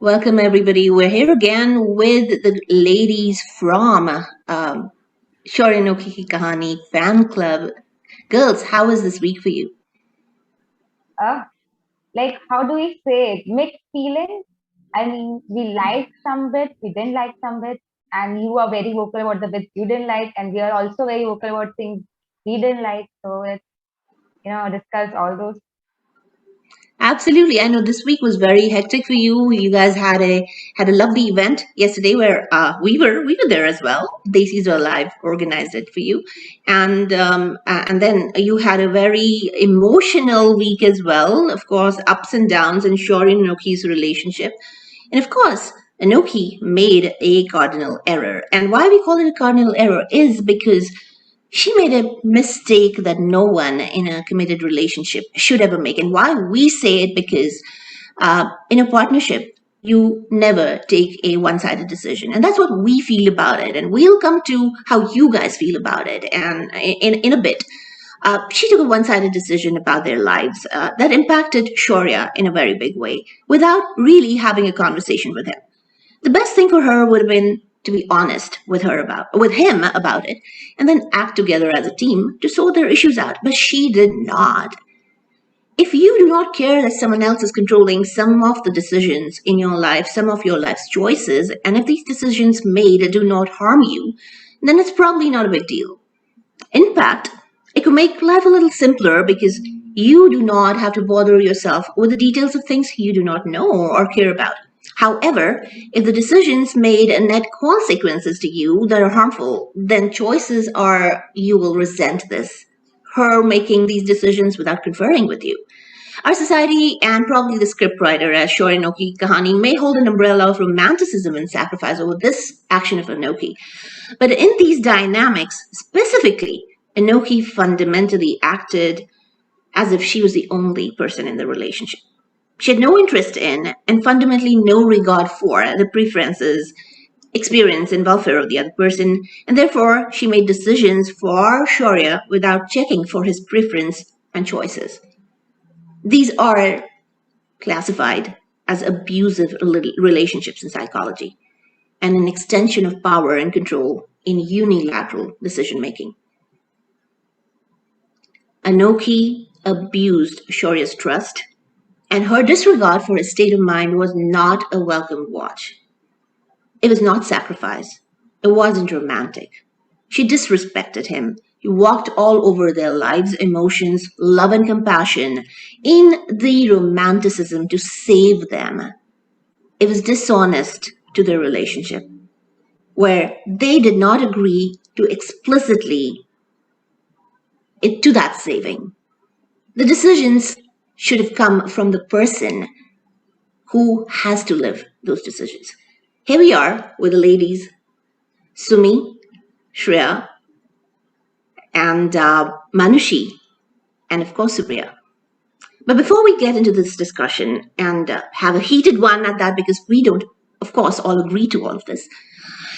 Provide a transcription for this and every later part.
Welcome, everybody. We're here again with the ladies from Shore no Kiki Kahani fan club. Girls, how was this week for you? uh, how do we say it? Mixed feelings. I mean, we liked some bits, we didn't like some bits, and you are very vocal about the bits you didn't like, and we are also very vocal about things we didn't like. So let's, discuss all those. Absolutely. I know this week was very hectic for you. You guys had a lovely event yesterday where we were there as well. Daisies Are Alive organized it for you, and then you had a very emotional week as well. Of course, ups and downs in Shori and Noki's relationship. And of course, Anoki made a cardinal error. And why we call it a cardinal error is because she made a mistake that no one in a committed relationship should ever make. And why we say it because in a partnership, you never take a one sided decision. And that's what we feel about it. And we'll come to how you guys feel about it and in a bit. She took a one sided decision about their lives that impacted Shaurya in a very big way without really having a conversation with him. The best thing for her would have been to be honest with him about it and then act together as a team to sort their issues out. But she did not. If you do not care that someone else is controlling some of the decisions in your life, some of your life's choices, and if these decisions made do not harm you, then it's probably not a big deal. In fact, it could make life a little simpler because you do not have to bother yourself with the details of things you do not know or care about. However, if the decisions made net consequences to you that are harmful, then choices are you will resent this. Her making these decisions without conferring with you. Our society and probably the scriptwriter as Shorinoki Kahani may hold an umbrella of romanticism and sacrifice over this action of Anoki. But in these dynamics, specifically, Inoki fundamentally acted as if she was the only person in the relationship. She had no interest in and fundamentally no regard for the preferences, experience, and welfare of the other person, and therefore she made decisions for Shaurya without checking for his preference and choices. These are classified as abusive relationships in psychology and an extension of power and control in unilateral decision making. Anoki abused Shaurya's trust, and her disregard for his state of mind was not a welcome watch. It was not sacrifice. It wasn't romantic. She disrespected him. He walked all over their lives, emotions, love, and compassion in the romanticism to save them. It was dishonest to their relationship, where they did not agree to explicitly to that saving. The decisions should have come from the person who has to live those decisions. Here we are with the ladies, Sumi, Shreya, and Manushi, and of course Supriya. But before we get into this discussion and have a heated one at that, because we don't, of course, all agree to all of this,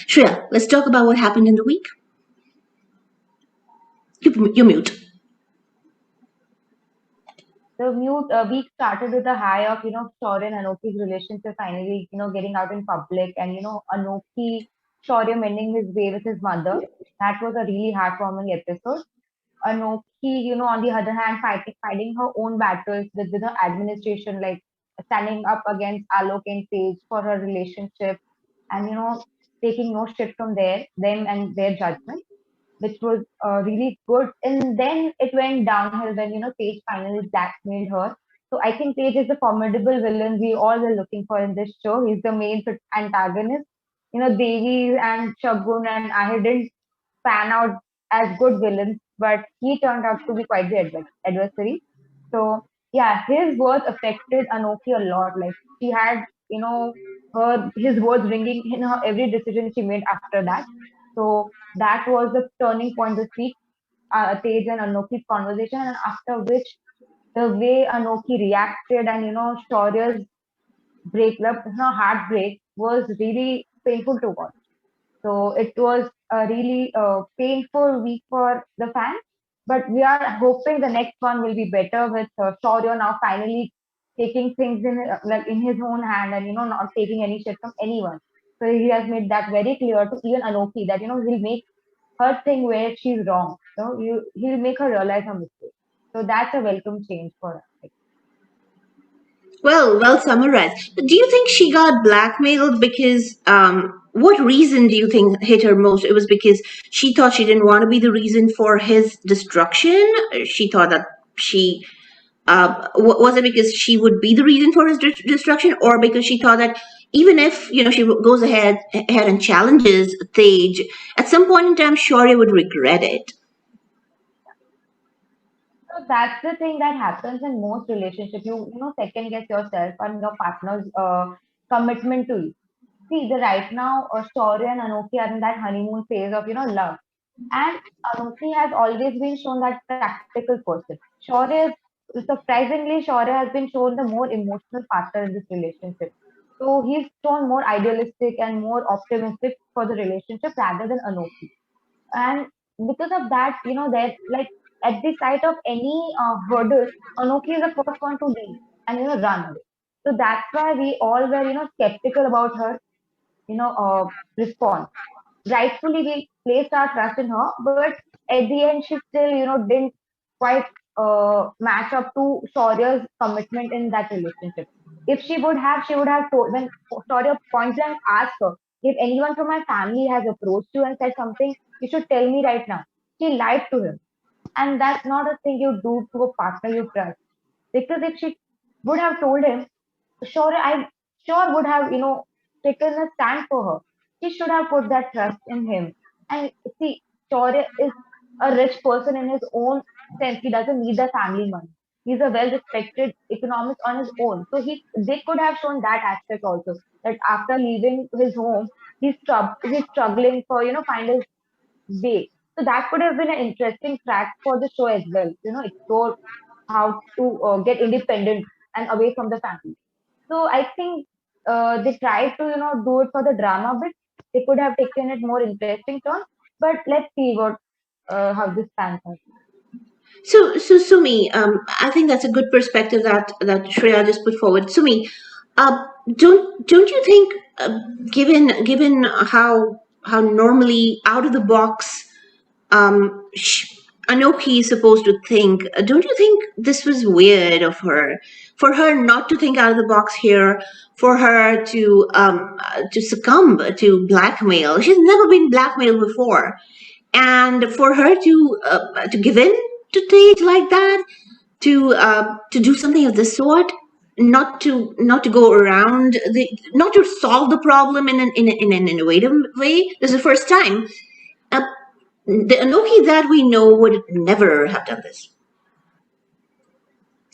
Shreya, let's talk about what happened in the week. You're mute. The week started with a high of, Shaurya and Anoki's relationship finally, getting out in public, and, Anoki, Shaurya mending his way with his mother. That was a really heartwarming episode. Anoki, on the other hand, fighting her own battles with her administration, like standing up against Alok and Sage for her relationship, and taking no shit from them and their judgment, which was really good. And then it went downhill when Sage finally blackmailed her. So I think Sage is the formidable villain we all were looking for in this show. He's the main antagonist. Devi and Shagun and Ahir didn't pan out as good villains, but he turned out to be quite the adversary. So yeah, his words affected Anoki a lot. Like she had, his words ringing in her every decision she made after that. So that was the turning point this week, Tej and Anoki's conversation, and after which the way Anoki reacted and Shaurya's breakup, heartbreak was really painful to watch. So it was a really painful week for the fans, but we are hoping the next one will be better with Shaurya now finally taking things in like in his own hand, and not taking any shit from anyone. So he has made that very clear to even Anoki that he'll make her thing where she's wrong. He'll make her realize her mistake. So that's a welcome change for her. Well summarized. But do you think she got blackmailed because what reason do you think hit her most? It was because she thought she didn't want to be the reason for his destruction. She thought that she was it because she would be the reason for his destruction, or because she thought that even if she goes ahead and challenges Tej, at some point in time Shaurya would regret it. So that's the thing that happens in most relationships. You second guess yourself and your partner's commitment to you. See, the right now, Shaurya and Anoki are in that honeymoon phase of love, and Anoki has always been shown that practical person. Shaurya surprisingly, Shaurya has been shown the more emotional partner in this relationship. So he's shown more idealistic and more optimistic for the relationship rather than Anoki. And because of that, that like at the sight of any hurdle, Anoki is the first one to leave and run away. So that's why we all were skeptical about her response. Rightfully, we placed our trust in her, but at the end, she still didn't quite match up to Shaurya's commitment in that relationship. If she would have told when Shaurya point blank asked her, if anyone from my family has approached you and said something, you should tell me right now. She lied to him, and that's not a thing you do to a partner you trust. Because if she would have told him, I sure would have, taken a stand for her. She should have put that trust in him. And see, Shaurya is a rich person in his own sense. He doesn't need the family money. He's a well-respected economist on his own. So they could have shown that aspect also. That after leaving his home, he's struggling for find his way. So that could have been an interesting track for the show as well. Explore how to get independent and away from the family. So I think they tried to do it for the drama bit. They could have taken it more interesting turn, but let's see what how this pans out. So Sumi, I think that's a good perspective that Shreya just put forward. Sumi, don't you think, given how normally out of the box Anoki is supposed to think, don't you think this was weird of her, for her not to think out of the box here, for her to succumb to blackmail? She's never been blackmailed before, and for her to give in to Tate like that, to do something of this sort, not to go around not to solve the problem in an innovative way. This is the first time. uh, the Anoki that we know would never have done this.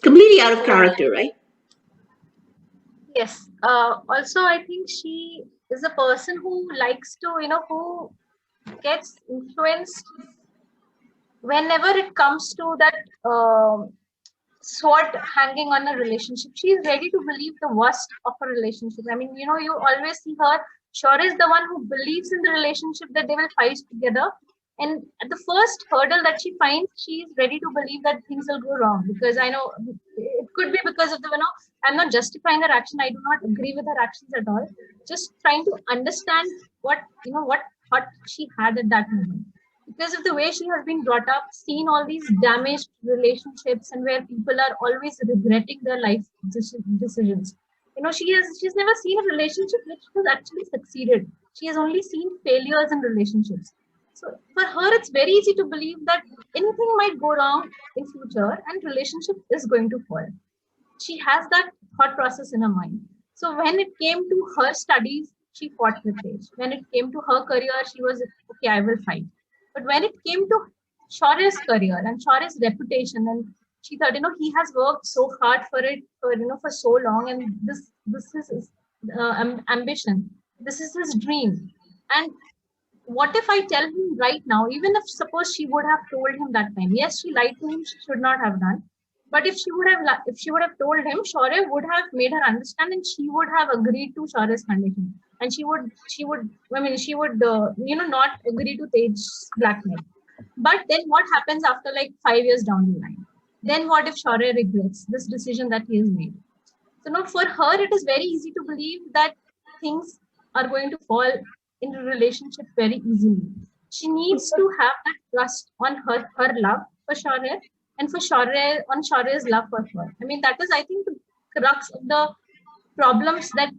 Completely out of character, right? Yes. Also, I think she is a person who likes to, who gets influenced whenever it comes to that sword hanging on a relationship. She is ready to believe the worst of a relationship. I mean, you always see her. Sure is the one who believes in the relationship that they will fight together. And at the first hurdle that she finds, she is ready to believe that things will go wrong. Because I know it could be because of I'm not justifying her action. I do not agree with her actions at all. Just trying to understand what thought she had at that moment, because of the way she has been brought up, seen all these damaged relationships, and where people are always regretting their life decisions. She's never seen a relationship which has actually succeeded. She has only seen failures in relationships. So for her, it's very easy to believe that anything might go wrong in future and relationship is going to fall. She has that thought process in her mind. So when it came to her studies, she fought with age. When it came to her career, she was okay, I will fight. But when it came to Shaurya's career and Shaurya's reputation, and she thought, he has worked so hard for it for so long, and this is his ambition. This is his dream. And what if I tell him right now, even if suppose she would have told him that time, yes, she lied to him, she should not have done. But if she would have told him, Shaurya would have made her understand, and she would have agreed to Shaurya's condition, and she would, not agree to Tej's blackmail. But then what happens after like 5 years down the line? Then what if Shaurya regrets this decision that he has made? So now for her, it is very easy to believe that things are going to fall in a relationship very easily. She needs to have that trust on her love for Shaurya and for Shaurya on Shaurya's love for her. I mean, that is, I think, the crux of the problems that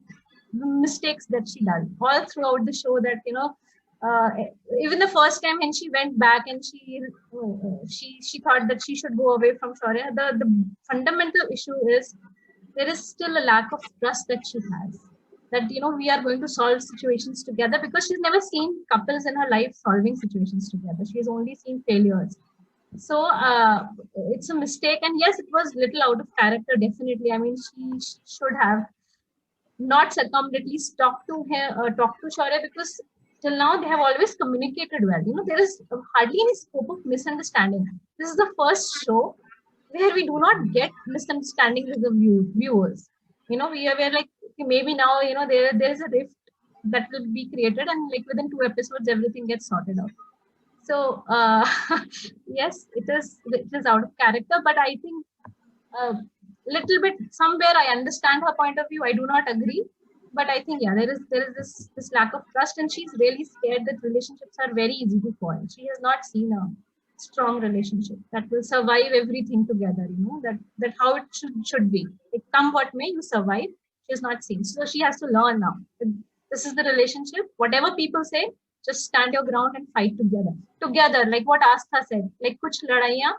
mistakes that she does all throughout the show. That uh, even the first time when she went back and she thought that she should go away from Shaurya, the fundamental issue is there is still a lack of trust that she has, that we are going to solve situations together, because she's never seen couples in her life solving situations together. She's only seen failures. So it's a mistake, and yes, it was little out of character, definitely. I mean, she should have not succumbed, at least talk to Shaurya, because till now they have always communicated well. There is hardly any scope of misunderstanding. This is the first show where we do not get misunderstanding with the viewers. We're like, okay, maybe now there is a rift that will be created, and like within 2 episodes everything gets sorted out. So yes, it is out of character, but I think a little bit somewhere I understand her point of view. I do not agree, but I think, yeah, there is this lack of trust, and she's really scared that relationships are very easy to fall. She has not seen a strong relationship that will survive everything together. That how it should be. Like, come what may, you survive. She has not seen, so she has to learn now. This is the relationship. Whatever people say, just stand your ground and fight together. Together, like what Astha said. Like कुछ लड़ाइयाँ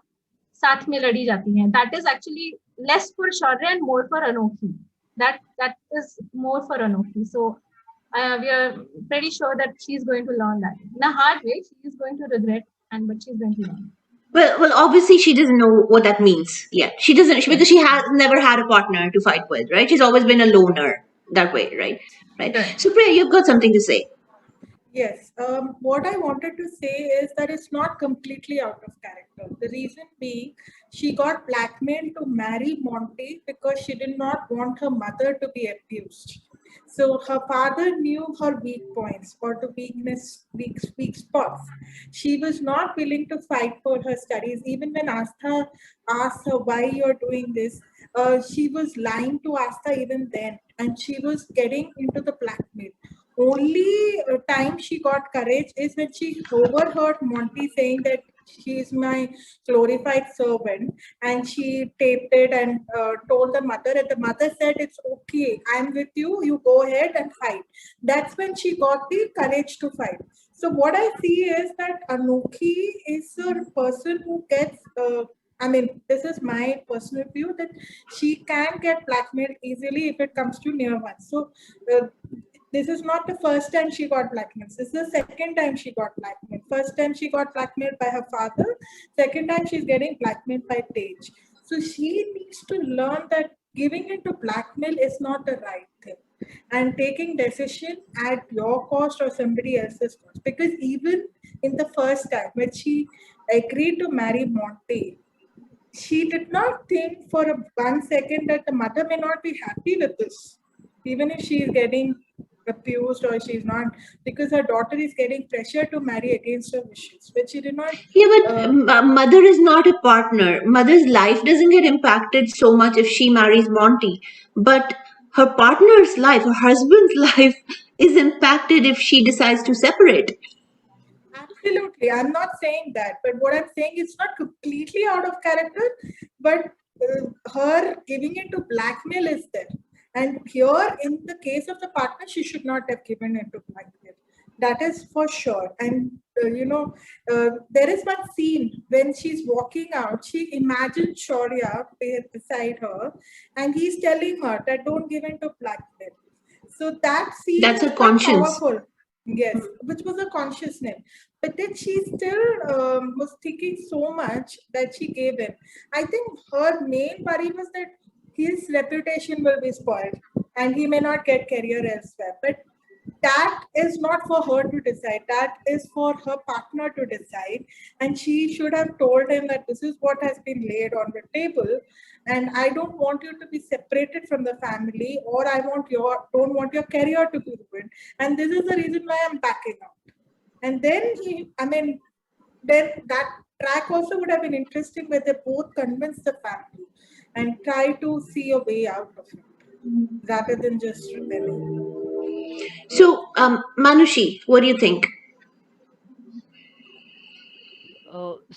साथ में लड़ी जाती हैं. That is actually less for Shaurya and more for Anokhi. That is more for Anokhi. So we are pretty sure that she's going to learn that in a hard way. She is going to regret, but she's going to learn. Well, obviously she doesn't know what that means. Yeah, she doesn't because she has never had a partner to fight with, right? She's always been a loner that way, right? Right. Correct. So, Priya, you've got something to say. Yes, what I wanted to say is that it's not completely out of character. The reason being, she got blackmailed to marry Monty because she did not want her mother to be abused. So her father knew her weak points or the weak spots. She was not willing to fight for her studies. Even when Astha asked her why you're doing this, she was lying to Astha even then, and she was getting into the blackmail. Only time she got courage is when she overheard Monty saying that she is my glorified servant, and she taped it and told the mother, and the mother said, "It's okay, I'm with you, you go ahead and fight." That's when she got the courage to fight. So what I see is that Anokhi is a person who gets I mean, this is my personal view, that she can get blackmailed easily if it comes to near ones. So this is not the first time she got blackmailed. This is the second time she got blackmailed. First time she got blackmailed by her father. Second time she's getting blackmailed by Tej. So she needs to learn that giving into blackmail is not the right thing, and taking decision at your cost or somebody else's cost. Because even in the first time when she agreed to marry Monty, she did not think for 1 second that the mother may not be happy with this, even if she is getting abused or she's not, because her daughter is getting pressure to marry against her wishes, which she did not. Yeah, but mother is not a partner. Mother's life doesn't get impacted so much if she marries Monty, but her partner's life, her husband's life, is impacted if she decides to separate. Absolutely, I'm not saying that, but what I'm saying is not completely out of character, but her giving it to blackmail is there. And here, in the case of the partner, she should not have given it to blackmail. That is for sure. And there is one scene when she's walking out. She imagines Shaurya beside her, and he's telling her that don't give in to blackmail. So that scene That's was her quite conscience. powerful. Yes, which was a consciousness. But then she still was thinking so much that she gave in. I think her main worry was that his reputation will be spoiled and he may not get career elsewhere. But that is not for her to decide. That is for her partner to decide. And she should have told him that this is what has been laid on the table. And I don't want you to be separated from the family, or I don't want your career to be ruined. And this is the reason why I'm backing out. And then then that track also would have been interesting where they both convince the family and try to see a way out of it. rather than just rebelling. So, Manushi, what do you think?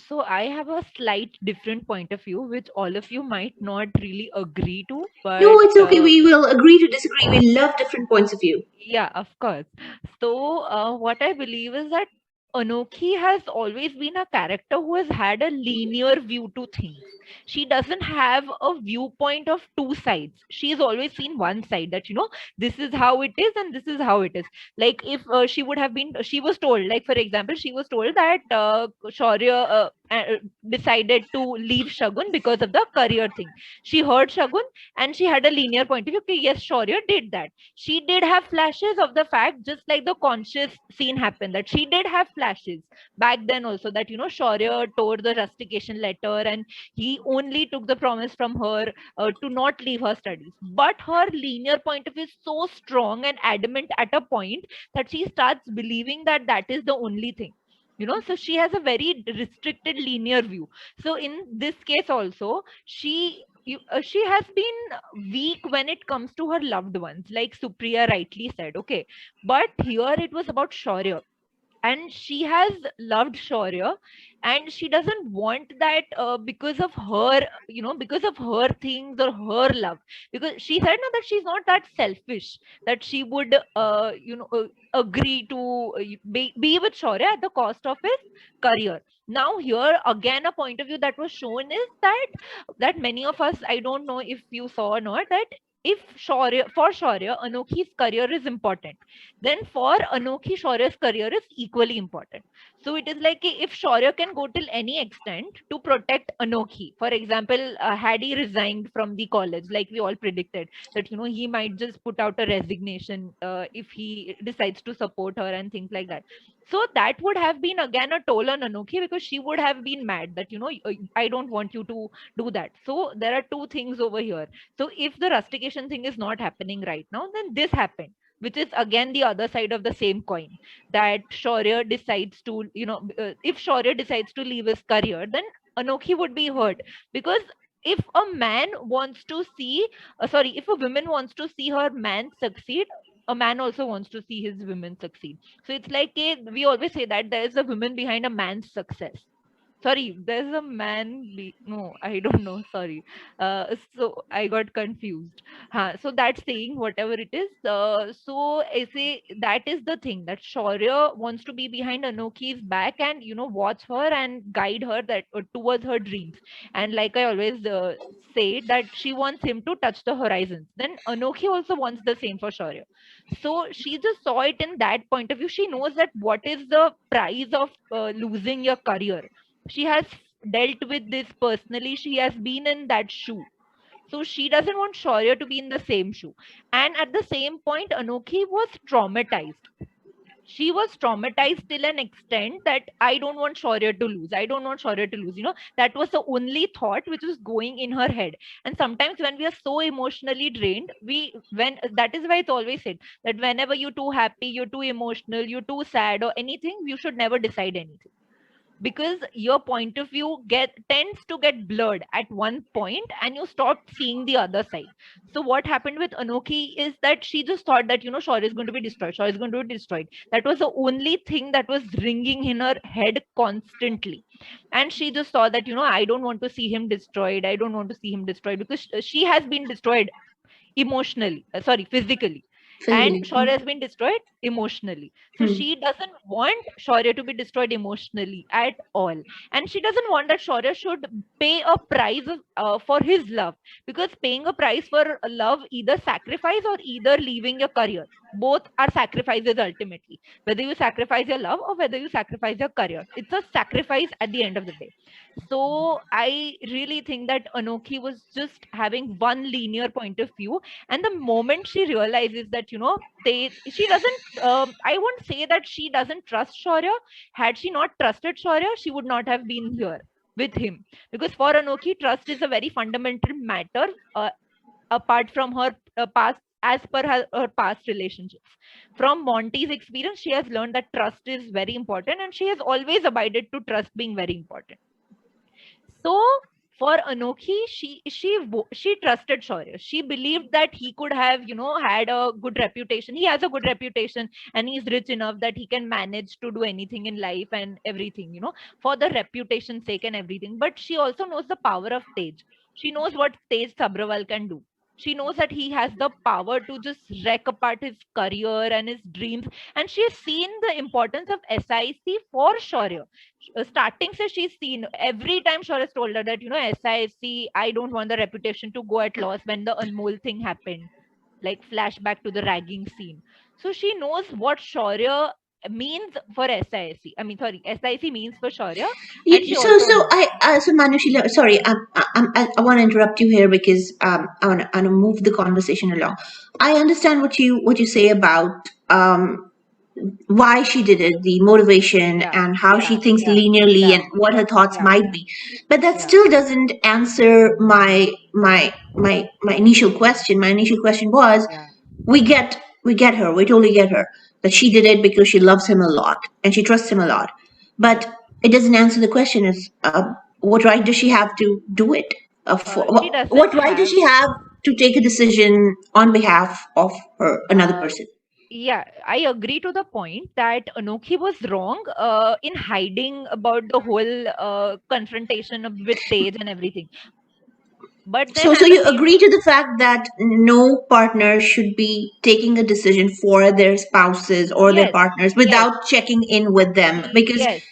So I have a slight different point of view, which all of you might not really agree to, No, but it's okay. We will agree to disagree. We love different points of view. yeah, of course. So what I believe is that Anokhi has always been a character who has had a linear view to things. She doesn't have a viewpoint of two sides. She's always seen one side, that this is how it is and this is how it is. Like if she was told, like for example, she was told that Shaurya decided to leave Shagun because of the career thing. She heard Shagun and she had a linear point of view. Okay, yes, Shaurya did that. She did have flashes of the fact, just like the conscious scene happened, that she did have flashes back then also, that Shaurya tore the rustication letter and he only took the promise from her to not leave her studies. But her linear point of view is so strong and adamant at a point that she starts believing that that is the only thing. So she has a very restricted linear view. So in this case also, she has been weak when it comes to her loved ones, like Supriya rightly said. Okay, but here it was about Shaurya, and she has loved Shaurya, and she doesn't want that because of her, because of her things or her love. Because she said no, that she's not that selfish, that she would, agree to be with Shaurya at the cost of his career. Now here again, a point of view that was shown is that many of us, I don't know if you saw or not, that if for Shaurya, Anokhi's career is important, then for Anokhi, Shaurya's career is equally important. So it is like if Shaurya can go till any extent to protect Anokhi, for example, had he resigned from the college, like we all predicted, that he might just put out a resignation if he decides to support her and things like that. So that would have been again a toll on Anokhi, because she would have been mad that I don't want you to do that. So there are two things over here. So if the rustication thing is not happening right now, then this happened, which is again the other side of the same coin, that Shaurya decides to, if Shaurya decides to leave his career, then Anokhi would be hurt. Because if a man wants to see, if a woman wants to see her man succeed, a man also wants to see his women succeed. So it's like we always say that there is a woman behind a man's success. Sorry, there's a no, I don't know, sorry. So I got confused. So that's saying whatever it is. So I say that is the thing, that Shaurya wants to be behind Anokhi's back and watch her and guide her that towards her dreams. And like I always say, that she wants him to touch the horizons. Then Anokhi also wants the same for Shaurya. So she just saw it in that point of view. She knows that what is the price of losing your career. She has dealt with this personally. She has been in that shoe. So she doesn't want Shaurya to be in the same shoe. And at the same point, Anokhi was traumatized. She was traumatized till an extent that I don't want Shaurya to lose. I don't want Shaurya to lose. That was the only thought which was going in her head. And sometimes when we are so emotionally drained, that is why it's always said that whenever you're too happy, you're too emotional, you're too sad or anything, you should never decide anything, because your point of view tends to get blurred at one point and you stop seeing the other side. So what happened with Anokhi is that she just thought that Shaurya is going to be destroyed, Shaurya is going to be destroyed. That was the only thing that was ringing in her head constantly. And she just saw that I don't want to see him destroyed, I don't want to see him destroyed, because she has been destroyed emotionally, physically, and Physically. Shaurya has been destroyed emotionally. So Hmm. she doesn't want Shaurya to be destroyed emotionally at all, and she doesn't want that Shaurya should pay a price for his love, because paying a price for love, either sacrifice or either leaving your career, both are sacrifices ultimately. Whether you sacrifice your love or whether you sacrifice your career, it's a sacrifice at the end of the day. So I really think that Anokhi was just having one linear point of view, and the moment she realizes that she doesn't, I won't say that she doesn't trust Shaurya. Had she not trusted Shaurya, she would not have been here with him, because for Anokhi, trust is a very fundamental matter, apart from her past, as per her past relationships. From Monty's experience, she has learned that trust is very important, and she has always abided to trust being very important. So for Anokhi, she trusted Shaurya. She believed that he could have, had a good reputation. He has a good reputation, and he's rich enough that he can manage to do anything in life and everything, for the reputation's sake and everything. But she also knows the power of Tej. She knows what Tej Sabrawal can do. She knows that he has the power to just wreck apart his career and his dreams. And she has seen the importance of SIC for Shaurya. Starting says she's seen every time Shaurya has told her that, SIC, I don't want the reputation to go at loss when the Anmol thing happened, like flashback to the ragging scene. So she knows what Shaurya means for SIC. I mean, sorry, SIC means for Shaurya. And she also knows. So Manushila, sorry, I want to interrupt you here because I want to move the conversation along. I understand what you say about why she did it, the motivation, Yeah, and how she yeah, thinks yeah, linearly yeah, and what her thoughts yeah, might be. But that yeah. still doesn't answer my initial question. My initial question was, Yeah. we get her, we totally get her, that she did it because she loves him a lot and she trusts him a lot. But it doesn't answer the question is, what right does she have to do it? She What doesn't right does have. she have to take a decision on behalf of another Uh, person? yeah, I agree to the point that Anokhi was wrong in hiding about the whole confrontation with Tej and everything. But then So at the you same agree to the fact that no partner should be taking a decision for their spouses or their yes, partners yes, without checking in with them, yes,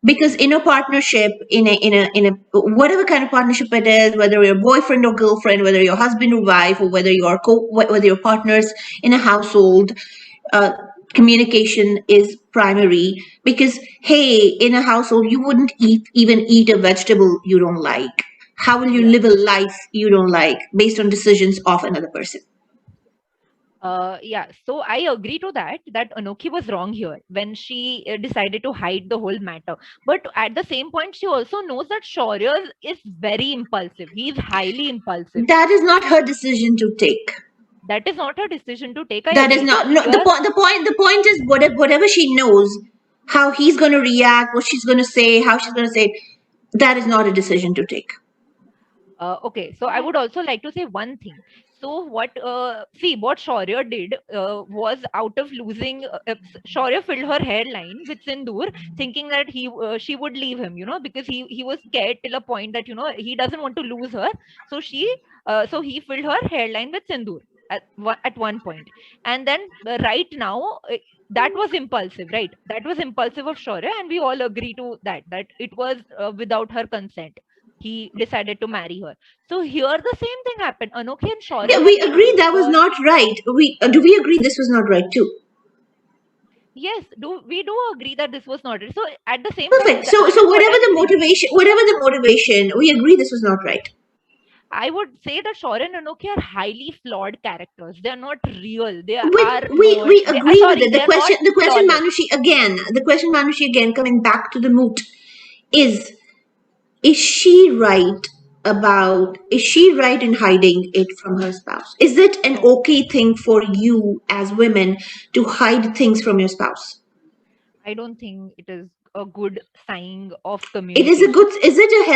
because in a partnership, in a whatever kind of partnership it is, whether you're boyfriend or girlfriend, whether you're husband or wife, or whether you're partners in a household, uh, communication is primary. Because hey, in a household you wouldn't even eat a vegetable you don't like. How will you Yeah. live a life you don't like based on decisions of another person? yeah. So I agree to that Anokhi was wrong here when she decided to hide the whole matter. But at the same point, she also knows that Shaurya is very impulsive. He is highly impulsive. That is not her decision to take. That is not her decision to take. I That is agree. So not, no, here, the point is, whatever she knows, how he's going to react, what she's going to say, how she's going to say it, that is not a decision to take. okay, so I would also like to say one thing. So what Shaurya did was, out of losing, Shaurya filled her hairline with sindoor, thinking that she would leave him, because he was scared till a point that, he doesn't want to lose her. So he filled her hairline with sindoor at one point. And then right now, that was impulsive, right? That was impulsive of Shaurya, and we all agree to that it was without her consent. He decided to marry her. So here the same thing happened. Anokhi and Yeah, Shaurya we were agree that was not right. We do we agree this was not right too? yes, do agree that this was not right. So at the same point, Perfect. So what whatever I'm the saying, motivation, we agree this was not right. I would say that Shaurya and Anokhi are highly flawed characters. They are not real. They are We agree with sorry, it. they are not The question, flawless. Manushi, again, coming back to the moot, is is she right is she right in hiding it from her spouse? Is it an No, okay thing for you as women to hide things from your spouse? I don't think it is a good sign of It is a communication. is it a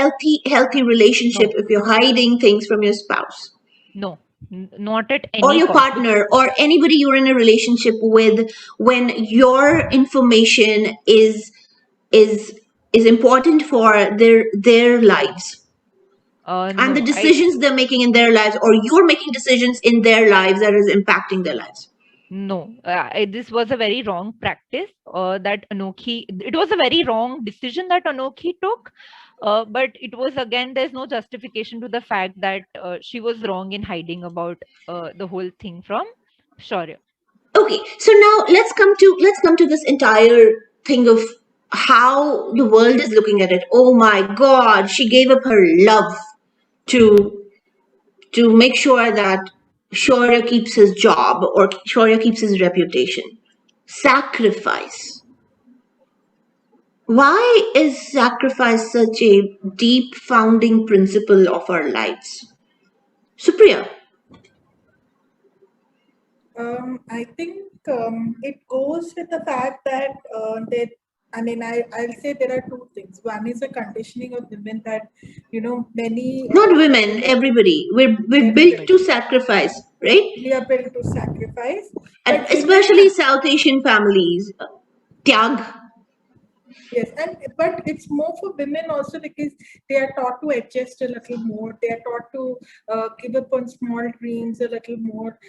healthy relationship No, if you're hiding things from your spouse no, not at or any your cost. partner or anybody you're in a relationship with, when your information is is important for their lives and the No, decisions they're making in their lives, or you're making decisions in their lives that is impacting their lives? No, this was a very wrong practice that Anokhi, it was a very wrong decision that Anokhi took. But it was, again, there's no justification to the fact that she was wrong in hiding about the whole thing from Shaurya. Okay, so now let's come to this entire thing of how the world is looking at it. Oh my god, she gave up her love to make sure that Shaurya keeps his job or Shaurya keeps his reputation. Sacrifice. Why is sacrifice such a deep founding principle of our lives? Supriya. I think it goes with the fact that I mean, I'll say there are two things. One is a conditioning of women that, many Not women, everybody. We're built to sacrifice, right? we are built to sacrifice, And but women especially South Asian families. Tyag. yes, and but it's more for women also because they are taught to adjust a little more. They are taught to give up on small dreams a little more.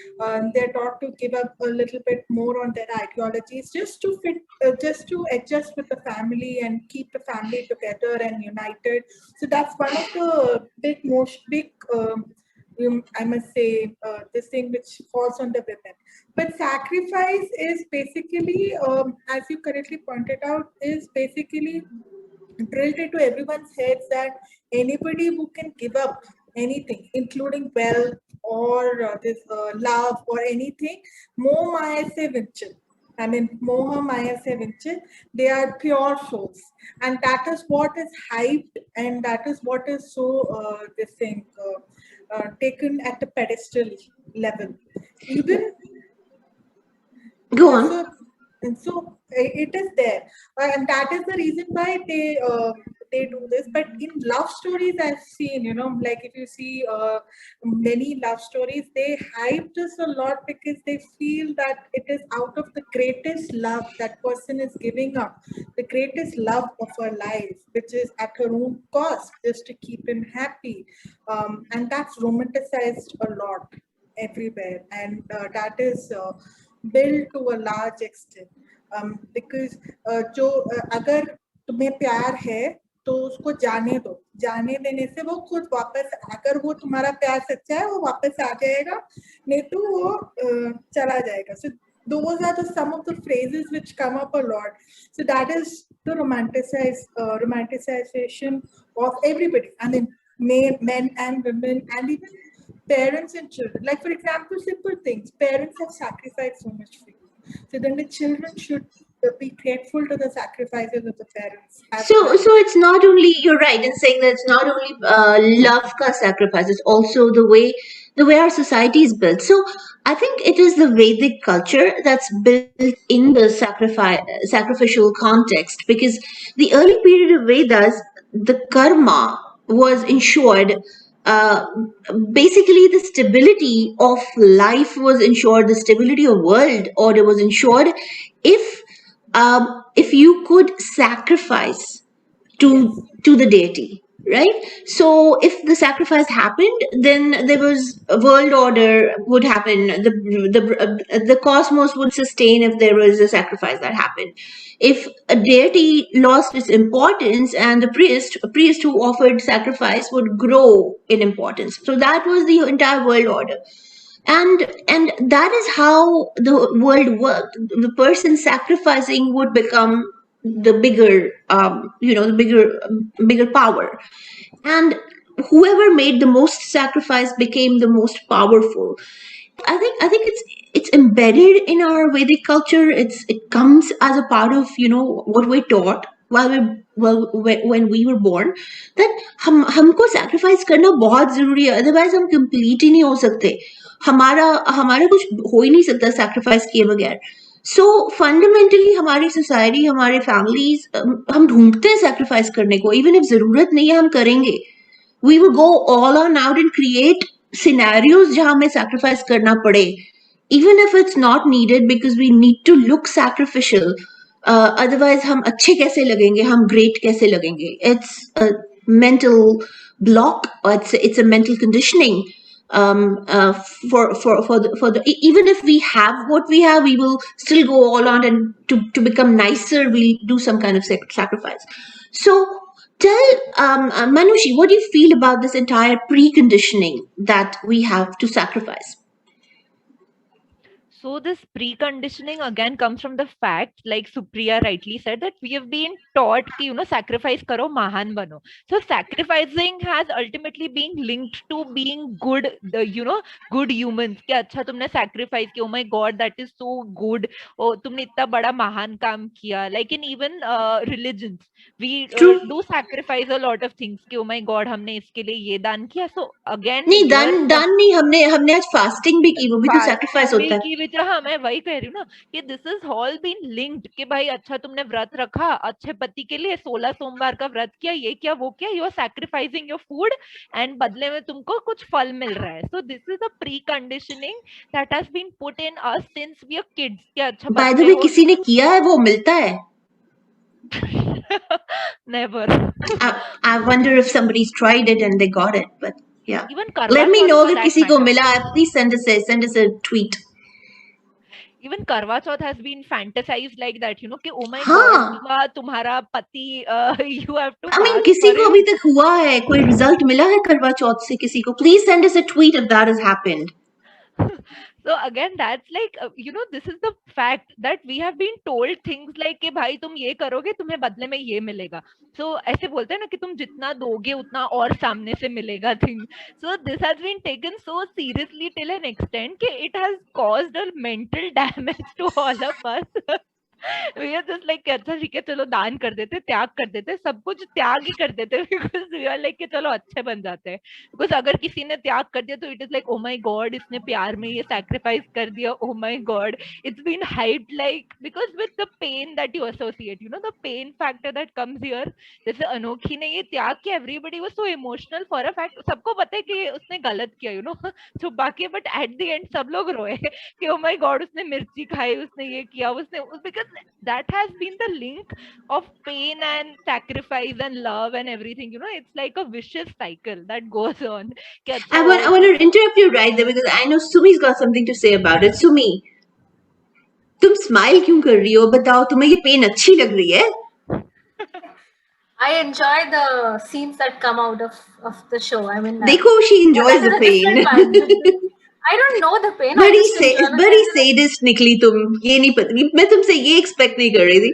They're taught to give up a little bit more on their ideologies just to fit, just to adjust with the family and keep the family together and united. So that's one of the big. I must say, this thing which falls on the women. But sacrifice is basically, as you correctly pointed out, is basically drilled into everyone's heads that anybody who can give up anything, including wealth or this love or anything, moh maya se vinchit. I mean, moha maya se vinchit. They are pure souls, and that is what is hyped, and that is what is so this thing taken at the pedestal level. Even Go yeah, on. and so it is there, and that is the reason why they do this. But in love stories, I've seen, like if you see many love stories, they hype this a lot because they feel that it is out of the greatest love that person is giving up, the greatest love of her life, which is at her own cost, just to keep him happy, and that's romanticized a lot everywhere, and that is. Built to a large extent, because जो अगर तुम्हें प्यार है तो उसको जाने दो, जाने देने से वो खुद वापस, अगर वो तुम्हारा प्यार सच्चा है वो वापस आ जाएगा, नहीं तो वो चला जाएगा. So those are some of the phrases which come up a lot. So that is the romanticization of everybody. I mean, men and women, and even parents and children. Like, for example, simple things. Parents have sacrificed so much for you. So then the children should be grateful to the sacrifices of the parents. So it's not only, you're right in saying that it's not only love ka sacrifice, it's also the way our society is built. So I think it is the Vedic culture that's built in the sacrificial context, because the early period of Vedas, the karma was ensured. Uh, Basically, the stability of life was ensured, the stability of world order was ensured if if you could sacrifice to the deity, right? So if the sacrifice happened, then there was a world order would happen. The cosmos would sustain if there was a sacrifice that happened. If a deity lost its importance, and a priest who offered sacrifice would grow in importance. So that was the entire world order, and that is how the world worked. The person sacrificing would become the bigger bigger power, and whoever made the most sacrifice became the most powerful. I think it's embedded in our Vedic culture. It comes as a part of what we're taught while when we were born, that हमको sacrifice करना बहुत जरूरी है, otherwise हम complete ही नहीं हो सकते. हमारा हमारा कुछ हो ही नहीं सकता sacrifice किए बगैर. So fundamentally हमारी society, हमारे families, हम ढूंढते हैं sacrifice करने को, even if जरूरत नहीं है हम करेंगे. We will go all on out and create scenarios जहाँ हमें sacrifice करना पड़े, even if it's not needed, because we need to look sacrificial. Otherwise हम अच्छे कैसे लगेंगे, हम great कैसे लगेंगे? It's a mental block, or it's a mental conditioning. For the even if we have what we have, we will still go all on, and to become nicer, we'll do some kind of sacrifice. So tell Manushi, what do you feel about this entire preconditioning that we have to sacrifice? So this preconditioning again comes from the fact, like Supriya rightly said, that we have been taught ki, sacrifice karo, mahan bano. So sacrificing has ultimately been linked to being good, good humans. Ki अच्छा तुमने sacrifice किया, oh my God, that is so good. Oh, तुमने इतना बड़ा महान काम किया. Like in even religions, we do sacrifice a lot of things. Ki, oh my God, हमने इसके लिए ये दान किया. So again, नहीं दान नहीं, हमने आज फास्टिंग भी की, वो भी तो sacrifice होता है. which हाँ मैं वही कह रही हूँ ना कि this is all been linked कि भाई अच्छा तुमने व्रत रखा अच्छे पति के लिए 16 सोमवार का व्रत किया ये किया वो किया you are sacrificing your food and बदले में तुमको कुछ फल मिल रहा है so this is a preconditioning that has been put in us since we are kids कि अच्छा बाय द बच्चे वे हो किसी ने किया है वो मिलता है. Never I wonder if somebody's tried it and they got it, but yeah. Even करवा Let me Chauth know for अगर that किसी को matter. मिला है. Please send us a tweet. Even Karwa Chauth has been fantasized like that, you know, कि oh my god, हाँ. शिवा तुम्हारा पति you have to I mean fast किसी for को him. अभी तक हुआ है कोई रिजल्ट मिला है करवा चौथ से किसी को? Please send us a tweet if that has happened. So again, that's like you know, this is the fact that we have been told things like कि भाई तुम ये करोगे तुम्हें बदले में ये मिलेगा. So ऐसे बोलते हैं ना कि तुम जितना दोगे उतना और सामने से मिलेगा thing. So this has been taken so seriously till an extent कि it has caused a mental damage to all of us. We are just like कि अच्छा ठीक है चलो दान कर देते त्याग कर देते सब कुछ त्याग ही कर देते because we are like कि चलो अच्छे बन जाते हैं because अगर किसी ने त्याग कर दिया तो it is like oh my god इसने प्यार में ये sacrifice कर दिया oh my god it's been hyped like because with the pain that you associate you know the pain factor that comes here जैसे अनोखी ने ये त्याग किया everybody was so emotional for a fact सबको पता है कि उसने गलत किया you know छुपा के but at the end सब लोग रोए कि oh my god उसने मिर्ची खाई उसने ये किया उसने because that has been the link of pain and sacrifice and love and everything you know it's like a vicious cycle that goes on कि अच्छा I want to interrupt you right there because I know Sumi's got something to say about it. Sumi, तुम smile क्यों कर रही हो? बताओ तुम्हें ये पेन अच्छी लग रही है? I enjoy the scenes that come out of the show. I mean, देखो she enjoys the that is a different pain. one. I don't know the pain. I बड़ी just enjoy the बड़ी pain. sadist निकली तुम. ये नहीं पता मैं तुमसे ये expect नहीं कर रही थी.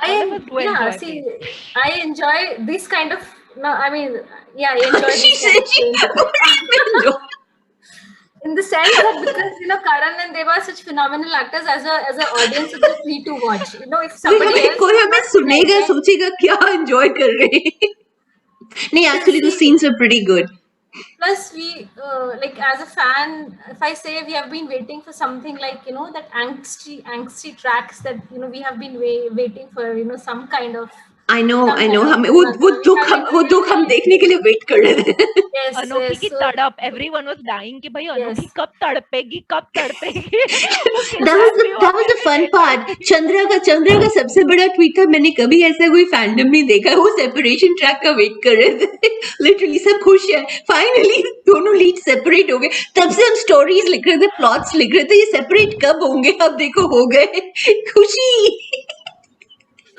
all of us do Yeah, enjoy see, pain. I enjoy this kind of. No, I mean, yeah, I enjoy She this kind said of she pain. enjoy. In the sense that because you know Karan and Deva are such phenomenal actors, as a audience, it's just free to watch. You know, if somebody else कोई is हमें not सुनेगा like, सोचेगा क्या enjoy कर रहे हैं. नहीं actually the See- scenes were pretty good. plus we like as a fan, if I say we have been waiting for something like you know that angsty tracks that you know we have been waiting for you know some kind of I know kind of हमें वो दुख हम देखने के लिए wait कर रहे थे. yes, अनोखी की so, तड़प everyone was dying कि भाई अनोखी Yes. कब तड़पेगी वो that was the fun part. Chandra का सबसे बड़ा tweet था मैंने कभी ऐसा कोई फैंडम नहीं देखा वो सेपरेशन ट्रैक का वेट कर रहे थे लिटरली सब खुश है फाइनली दोनों लीड सेपरेट हो गए तब से हम स्टोरीज लिख रहे थे प्लॉट्स लिख रहे थे ये सेपरेट कब होंगे अब देखो हो गए खुशी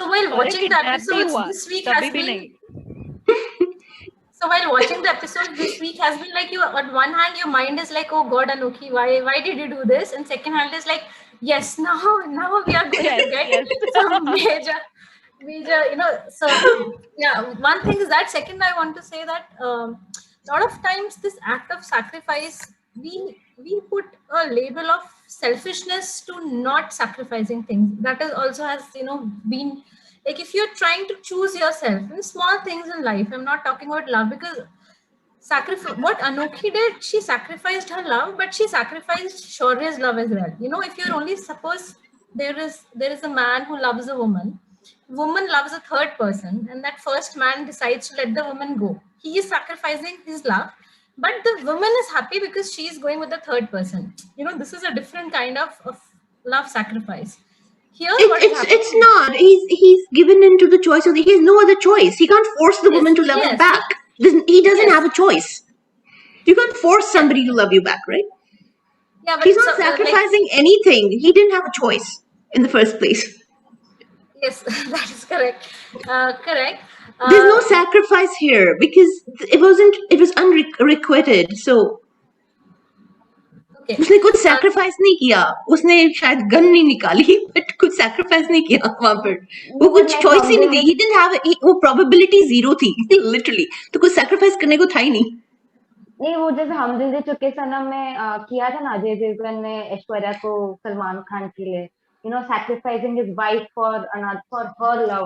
so while अरे watching the kidnap भी episodes हुआ this week तभी has भी been नहीं so while watching the episode this week has been like you on one hand your mind is like oh god Anokhi why did you do this and second hand is like yes now we are going to get Yes. some major you know so yeah one thing is that second I want to say that a lot of times this act of sacrifice we put a label of selfishness to not sacrificing things that is also has you know been like if you're trying to choose yourself in small things in life I'm not talking about love because what Anokhi did she sacrificed her love but she sacrificed Shaurya's love as well you know if you're only suppose there is a man who loves a woman loves a third person and that first man decides to let the woman go he is sacrificing his love but the woman is happy because she is going with the third person you know this is a different kind of love sacrifice here what is happening it's not he's given into the choice of he has no other choice he can't force the woman to love him yes. back he doesn't Yes. have a choice you can't force somebody to love you back right yeah but he's not sacrificing anything he didn't have a choice in the first place yes that is correct correct there's no sacrifice here because it was unrequited so okay उसने कुछ sacrifice नहीं किया उसने शायद gun नहीं निकाली but कुछ sacrifice नहीं किया वहां पर वो कुछ choice ही नहीं थी he didn't have वो probability zero थी literally तो कुछ sacrifice करने को था ही नहीं नहीं वो जैसे हम दिल दे चुके सनम में किया था ना अजय देवगन ने ऐश्वर्या को सलमान खान के लिए you know sacrificing his wife for her love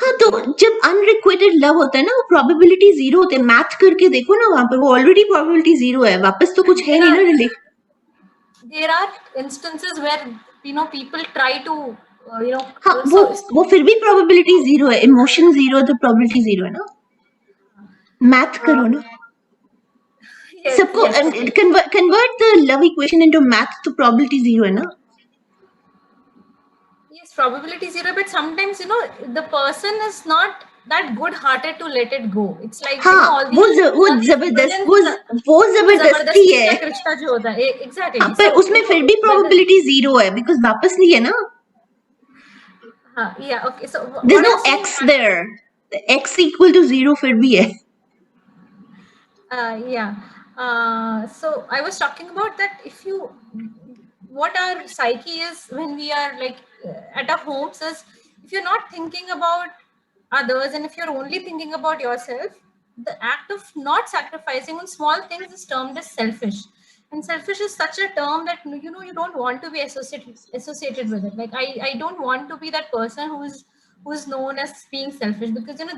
हाँ तो जब अनरिक्वेटेड लव होता है ना वो प्रोबेबिलिटी जीरो होते हैं मैथ करके देखो ना वहां पर वो ऑलरेडी प्रोबेबिलिटी जीरो है वापस तो कुछ है नहीं ना relay there are instances where people try to हाँ वो फिर भी probability zero है, emotion zero तो probability zero है ना, math करो ना, yes, सबको yes, convert the love equation into math तो probability zero है ना. yes, probability zero, but sometimes the person is not that good hearted to let it go. It's like हाँ all वो these जबरदस्त villains, वो जबरदस्ती जबरदस्ती है. का रिश्ता जो होता है exactly. पर So उसमें फिर भी probability zero है because वापस नहीं है ना. yeah, okay, so There's what no I'm saying x there. The x equal to zero फिर भी है. yeah, so I was talking about that. If you what our psyche is when we are like at our homes is, if you're not thinking about others and if you're only thinking about yourself, the act of not sacrificing on small things is termed as selfish. And selfish is such a term that you don't want to be associated with it. Like I don't want to be that person who's known as being selfish, because then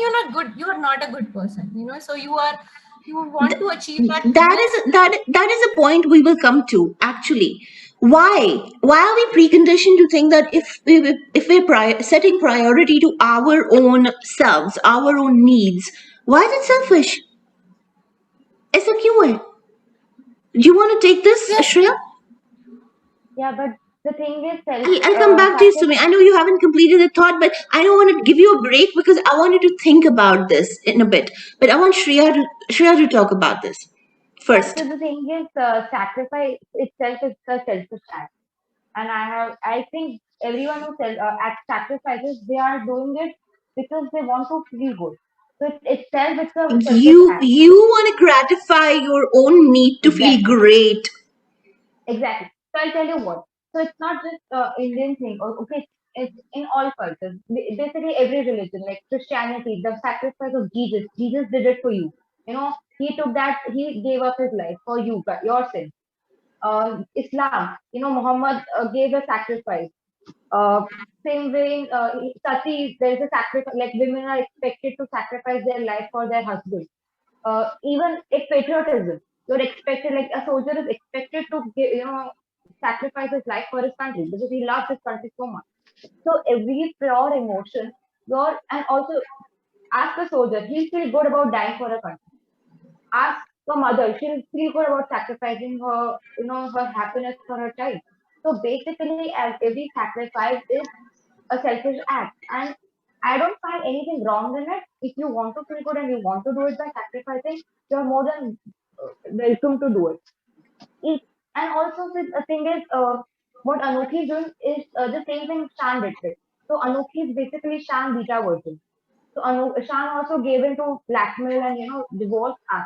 you're not good, you are not a good person, so you want to achieve that goodness. That is a point we will come to actually. Why are we preconditioned to think that if we're setting priority to our own selves, our own needs, why is it selfish? ऐसा क्यों है? Do you want to take this, Yes, Shreya? Yeah, but the thing is, I'll come back to you, Sumi. I know you haven't completed the thought, but I don't want to give you a break because I wanted to think about this in a bit. But I want Shreya to talk about this yeah, first. so the thing is, sacrifice itself is a selfish act. And I think everyone who act sacrifices, they are doing it because they want to feel good. So itself, it's a selfish act. You want to gratify your own need to feel Exactly. great. Exactly. So I'll tell you what. So it's not just Indian thing. Okay, it's in all cultures. Basically, every religion, like Christianity, the sacrifice of Jesus. Jesus did it for you. He took that. He gave up his life for you, but your sin. Islam, Muhammad gave a sacrifice. Uh, Same way, Sati, there is a sacrifice. Like women are expected to sacrifice their life for their husband. Even if patriotism, you're expected, like a soldier is expected to sacrifice his life for his country because he loves his country so much. So every pure emotion, and also ask a soldier, he'll feel good about dying for a country. Ask a mother, she'll feel good about sacrificing her happiness for her child. So basically, as every sacrifice is a selfish act. And I don't find anything wrong in it. If you want to feel good and you want to do it by sacrificing, you're more than welcome to do it. it and also, the thing is, what Anokhi is doing is the same thing Shan did. So Anokhi is basically Shan beta version. So Shan also gave in to blackmail and divorce us.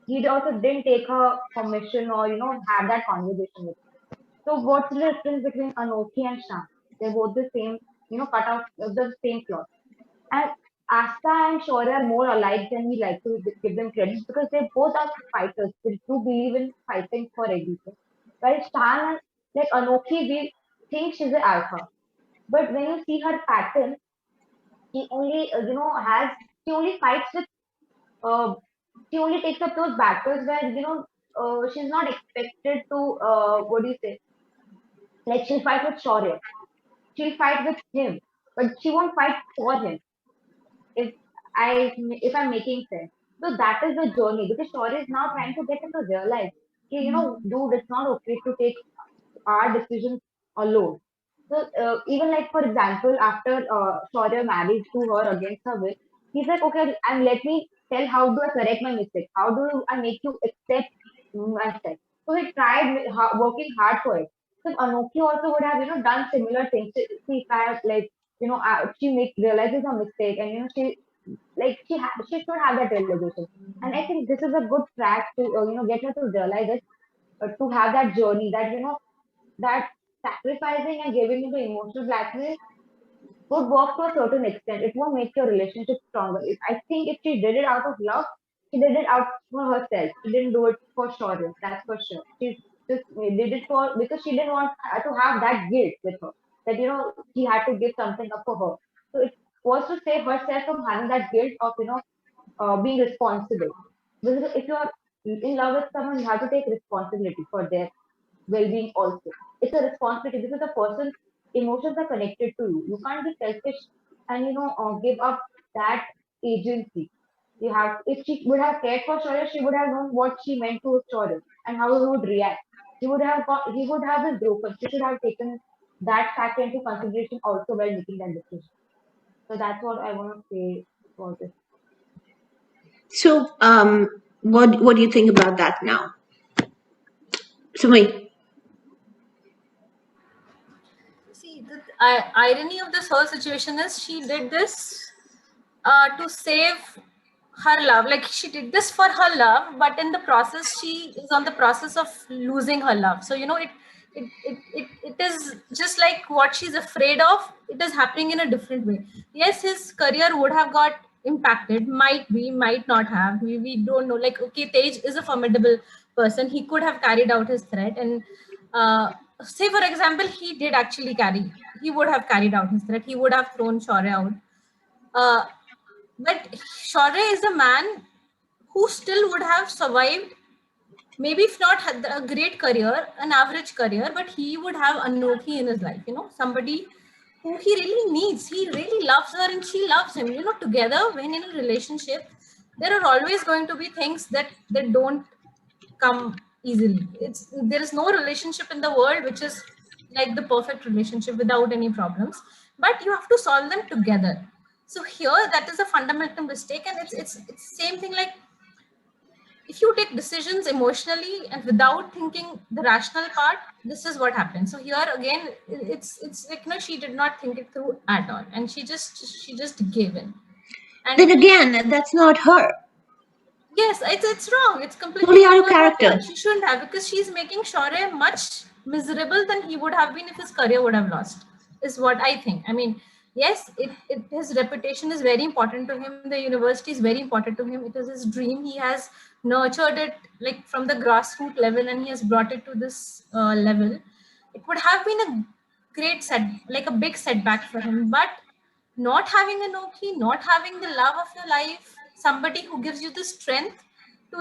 He also didn't take her permission or have that conversation with her. So what's the difference between Anokhi and Shan? They're both the same, cut out of the same cloth. And Asta and Shaurya are more alike than we like to give them credit because they both are fighters. They do believe in fighting for everything. While Shan and like Anokhi, we think she's an alpha. But when you see her pattern, she only she only fights with uh, she only takes up those battles where she's not expected to what do you say, like she'll fight with Shaurya, she'll fight with him, but she won't fight for him. if if I'm making sense. So that is the journey because Shaurya is now trying to get him to realize, okay, dude, it's not okay to take our decisions alone. So even like for example, after Shaurya married to her against her will, he's like, okay, and let me tell how do I correct my mistake? How do I make you accept myself? So he tried working hard for it. So Anokhi also would have done similar things. See, if I like she realizes her mistake and she should have that realization. And I think this is a good track to get her to realize it, to have that journey that that sacrificing and giving into emotional blackmail would work to a certain extent. It won't make your relationship stronger. I think if she did it out of love, she did it out for herself. She didn't do it for sure. That's for sure. She just did it for because she didn't want to have that guilt with her that she had to give something up for her. So it was to save herself from having that guilt of being responsible. Because if you are in love with someone, you have to take responsibility for their well-being also. It's a responsibility because the person's emotions are connected to you. You can't be selfish and give up that agency. You have, if she would have cared for Shaurya, she would have known what she meant to Shaurya and how he would react. He would have been broken. She should have taken that fact into consideration also while making that decision. So that's what I want to say about this. So, what do you think about that now? Sumay. See, the irony of this whole situation is she did this to save her love. Like she did this for her love, but in the process, she is on the process of losing her love. So it is just like what she's afraid of. It is happening in a different way. Yes, his career would have got impacted. Might be, might not have. We don't know. Like, okay, Tej is a formidable person. He could have carried out his threat, and say for example, he did actually carry. He would have carried out his threat. He would have thrown Shaurya out. But Shaurya is a man who still would have survived, maybe if not had a great career, an average career, but he would have Anokhi in his life, somebody who he really needs. He really loves her and she loves him. Together, when in a relationship, there are always going to be things that don't come easily. There is no relationship in the world which is like the perfect relationship without any problems, but you have to solve them together. So here, that is a fundamental mistake, and it's same thing. Like, if you take decisions emotionally and without thinking the rational part, this is what happens. So here again, it's like, she did not think it through at all, and she just gave in. And Then again, that's not her. yes, it's wrong. It's completely Totally out of wrong on her character. part. She shouldn't have, because she's making Shaurya much miserable than he would have been if his career would have lost, is what I think. I mean, yes, his reputation is very important to him. The university is very important to him. It is his dream. He has nurtured it like from the grassroots level, and he has brought it to this level. It would have been a great like a big setback for him, but not having a Noki, not having the love of your life, somebody who gives you the strength to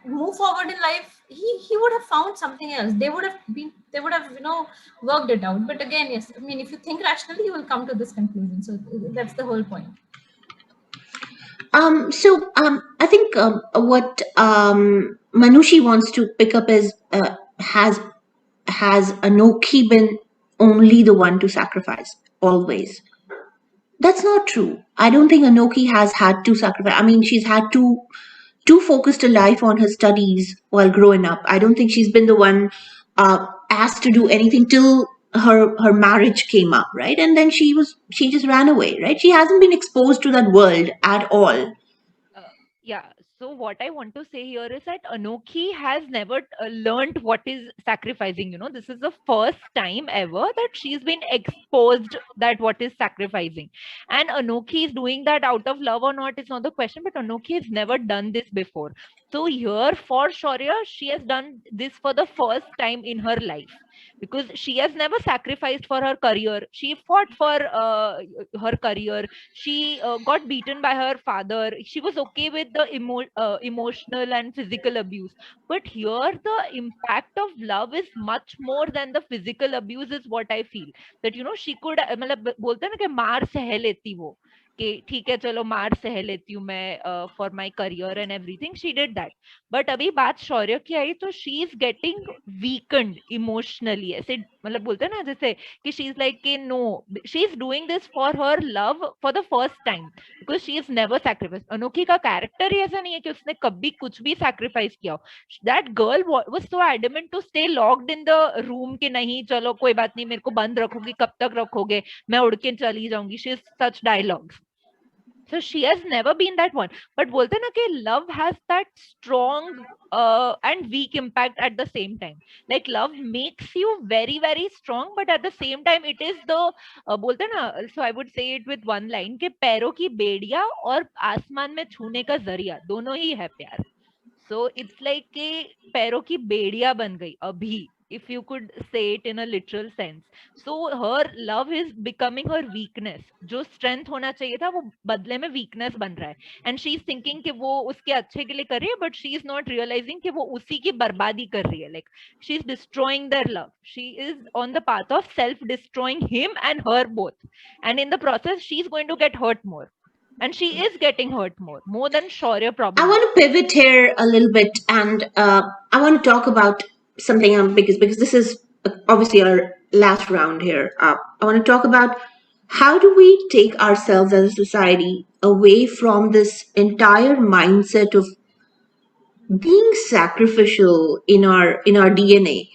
move forward in life, he would have found something else. They would have worked it out. But again, yes, I mean, if you think rationally, you will come to this conclusion. So that's the whole point. I think what Manushi wants to pick up is has Anokhi been only the one to sacrifice always? That's not true. I don't think Anokhi has had to sacrifice. I mean, she's had to too focused a life on her studies while growing up. I don't think she's been the one asked to do anything till her marriage came up, right? And then she just ran away, right? She hasn't been exposed to that world at all. Yeah. So what I want to say here is that Anokhi has never learned what is sacrificing. This is the first time ever that she's been exposed that what is sacrificing. And Anokhi is doing that out of love or not is not the question, but Anokhi has never done this before. So here for Shaurya, she has done this for the first time in her life, because she has never sacrificed for her career. She fought for her career. She got beaten by her father. She was okay with the emotional and physical abuse. But here, the impact of love is much more than the physical abuse, is what I feel. That, she could, मतलब बोलते हैं ना कि मार सह लेती वो, कि ठीक है चलो मार सह लेती हूँ मैं for my career and everything. She did that. But अभी बात शौर्य की आई तो she is getting weakened emotionally. ऐसे मतलब बोलते हैं ना जैसे कि शी इज लाइक कि no, she is doing this for her love for the first time, because she is never sacrifice. Anokhi का कैरेक्टर ही ऐसा नहीं है कि उसने कभी कुछ भी सैक्रिफाइस किया हो. That girl was so adamant to stay locked in the room कि नहीं चलो कोई बात नहीं, मेरे को बंद रखोगी, कब तक रखोगे, मैं उड़ के चली जाऊंगी. She is such dialogues. So she has never been that one. But bolte na कि love has that strong and weak impact at the same time. Like love makes you very very strong, but at the same time it is the बोलते ना, so I would say it with one line कि पैरों की बेड़िया और आसमान में छूने का जरिया दोनों ही है प्यार. So it's like कि पैरों की बेड़िया बन गई अभी, if you could say it in a literal sense. So her love is becoming her weakness. जो strength होना चाहिए था वो बदले में weakness बन रहा है. And she is thinking कि वो उसके अच्छे के लिए कर रही है, but she is not realizing कि वो उसी की बर्बादी कर रही है. Like she is destroying their love. She is on the path of self-destroying him and her both. And in the process, she is going to get hurt more. And she is getting hurt more than Shaurya I probably. want to pivot here a little bit, and I want to talk about something because this is obviously our last round here. I want to talk about how do we take ourselves as a society away from this entire mindset of being sacrificial in our DNA,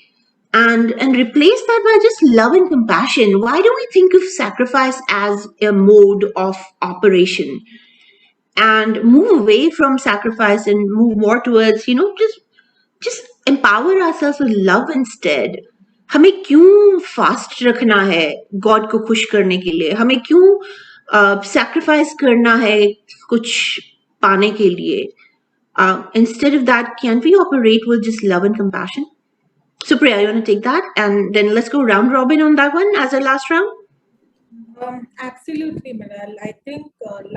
and replace that by just love and compassion. Why do we think of sacrifice as a mode of operation, and move away from sacrifice and move more towards, just empower ourselves with love instead? हमें क्यों fast रखना है God को खुश करने के लिए? हमें क्यों सैक्रिफाइस करना है कुछ पाने के लिए? Instead of that, can we operate with just love and compassion? Supriya, you want to take that, and then let's go round robin on that one as our last round? Absolutely, Manal. I think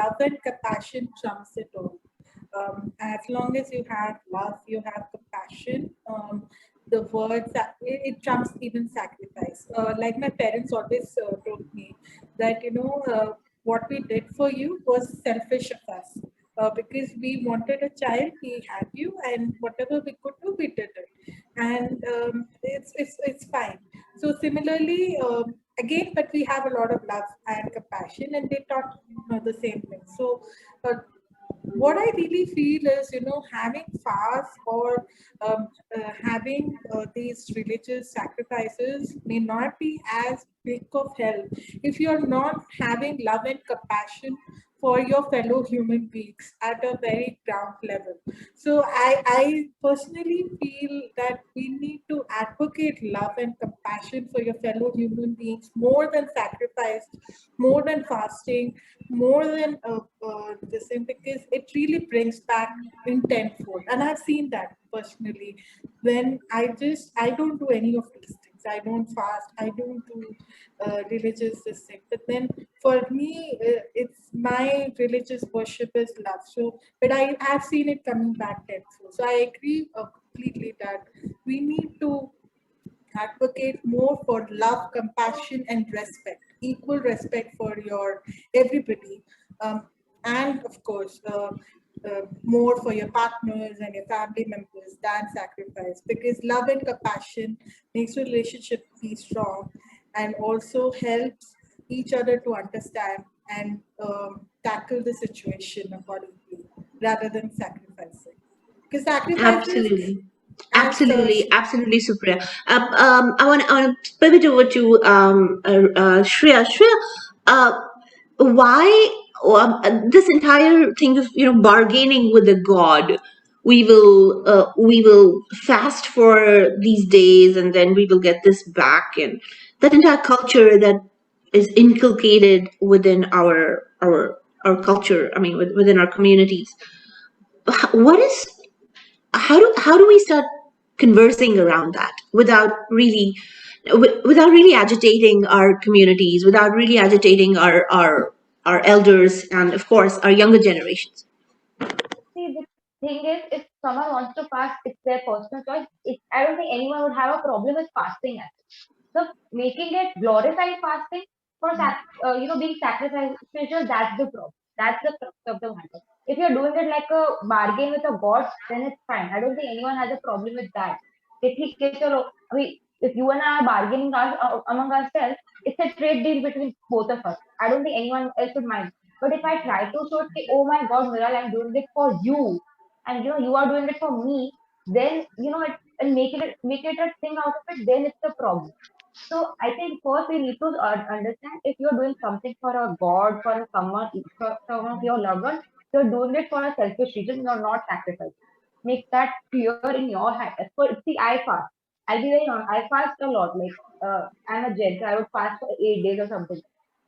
love and compassion trumps it all. As long as you have love, you have compassion. The words that it trumps even sacrifice. Like my parents always told me that what we did for you was selfish of us. Because we wanted a child, we had you, and whatever we could do, we did it, and it's fine. So similarly, again, but we have a lot of love and compassion, and they taught the same thing. So what I really feel is, having fast or having these religious sacrifices may not be as big of help if you're not having love and compassion for your fellow human beings at a very ground level. So I personally feel that we need to advocate love and compassion for your fellow human beings more than sacrifice, more than fasting, more than this thing, because it really brings back in tenfold. And I've seen that personally when I don't do any of these things. I don't fast. I don't do religious this thing. But then for me, it's my religious worship is love. So, but I have seen it coming back tenfold. So I agree completely that we need to advocate more for love, compassion, and respect, equal respect for your everybody, and of course, more for your partners and your family members than sacrifice. Because love and compassion makes a relationship be strong, and also helps each other to understand and tackle the situation accordingly, rather than sacrificing. Because sacrifices, Absolutely. as Absolutely, Supriya. I want to pivot over to Shreya. Shreya, uh, why this entire thing of bargaining with the god? We will fast for these days, and then we will get this back, and that entire culture that is inculcated within our culture. I mean, within our communities. What is how do we start conversing around that without without really agitating our communities, without really agitating our elders, and of course our younger generations? See, the thing is, if someone wants to fast, it's their personal choice. I don't think anyone would have a problem with fasting. So making it glorifying fasting for being sacrificial, that's the problem. That's the crux of the matter. If you're doing it like a bargain with a god, then it's fine. I don't think anyone has a problem with that. I mean, if you and I are bargaining among ourselves, it's a trade deal between both of us. I don't think anyone else would mind. But if I try to show, okay, oh my God, Miral, I'm doing it for you, and you are doing it for me, then and make it a thing out of it, then it's a problem. So I think first we need to understand if you're doing something for a god, for someone of your loved one, you're doing it for a selfish reason. You're not sacrificing. Make that clear in your head. So see, I fast. I'll be very honest. I fast a lot. Like I'm a gent. So I would fast for 8 days or something.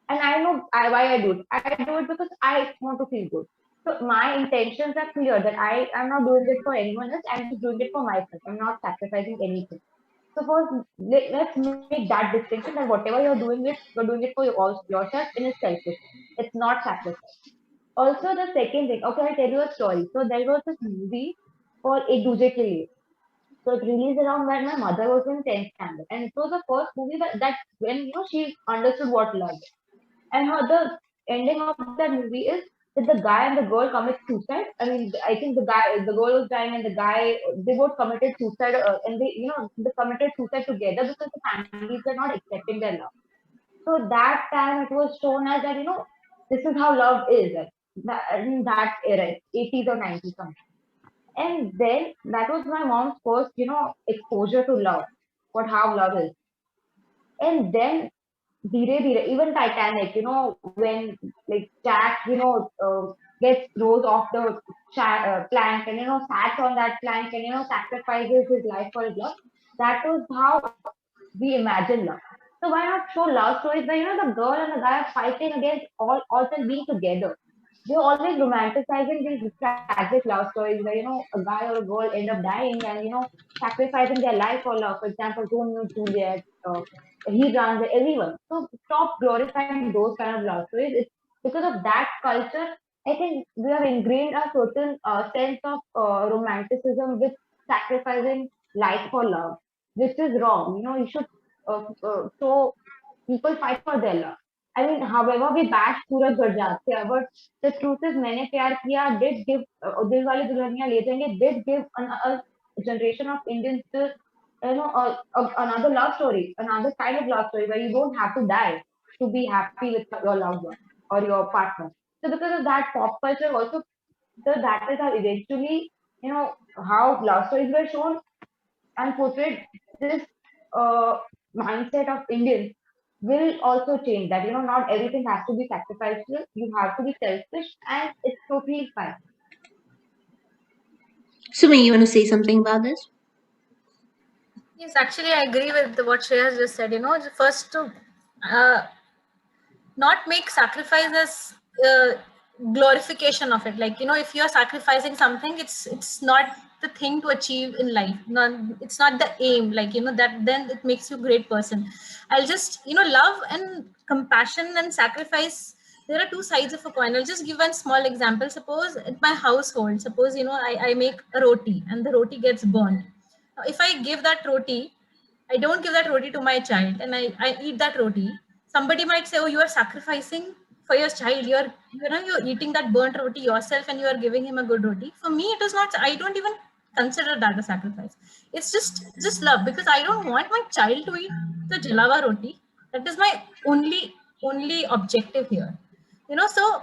And I know why I do it. I do it because I want to feel good. So my intentions are clear that I am not doing it for anyone else. I'm just doing it for myself. I'm not sacrificing anything. suppose let's make that distinction that whatever you're doing it for yourself and it's selfish. It's not sacrifice. Also, the second thing, okay, I'll tell you a story. So there was this movie called Ek Duje Ke Liye. So it released around when my mother was in 10th standard. And it was the first movie that when she understood what love is. And the ending of that movie is that the guy and the girl commit suicide. I mean, I think the girl was dying, and the guy, they both committed suicide, and they committed suicide together because the families were not accepting their love. So that time it was shown as that this is how love is in that era, 80s or 90s something. And then that was my mom's first exposure to love, what how love is. And then Dheere Dheere, even Titanic, when like Jack, gets rose off the plank and, sat on that plank and, sacrifices his life for his love. That was how we imagine love. So why not show love stories where, the girl and the guy are fighting against all odds and being together? They're always romanticizing these tragic love stories where, a guy or a girl end up dying and, sacrificing their life for love. For example, Romeo and Juliet, he runs everyone. So stop glorifying those kind of love stories. It's because of that culture. I think we have ingrained a certain sense of romanticism with sacrificing life for love, which is wrong. You should so people fight for their love. I mean, however we bash Suraj Garjatya, but the truth is, Maine Pyar Kiya did give Dilwale Dulhaniya Le Jayenge did give a generation of Indians to another love story, another kind of love story where you don't have to die to be happy with your loved one or your partner. So because of that, pop culture also, so that is how eventually, how love stories were shown and portrayed. This mindset of Indians will also change that, not everything has to be sacrificial. You have to be selfish, and it's totally fine. Sumi, you want to say something about this? Yes, actually, I agree with what Shreya just said. First to not make sacrifice as glorification of it. Like, if you're sacrificing something, it's not the thing to achieve in life. It's not the aim. Like, that then it makes you a great person. I'll just, love and compassion and sacrifice. There are two sides of a coin. I'll just give one small example. Suppose at my household, suppose, I make a roti and the roti gets burned. Now, if I give that roti, I don't give that roti to my child and I eat that roti. Somebody might say, oh, you are sacrificing for your child. You're eating that burnt roti yourself and you are giving him a good roti. For me, it is not, I don't even consider that a sacrifice. It's just love, because I don't want my child to eat the jalawa roti. That is my only objective here. So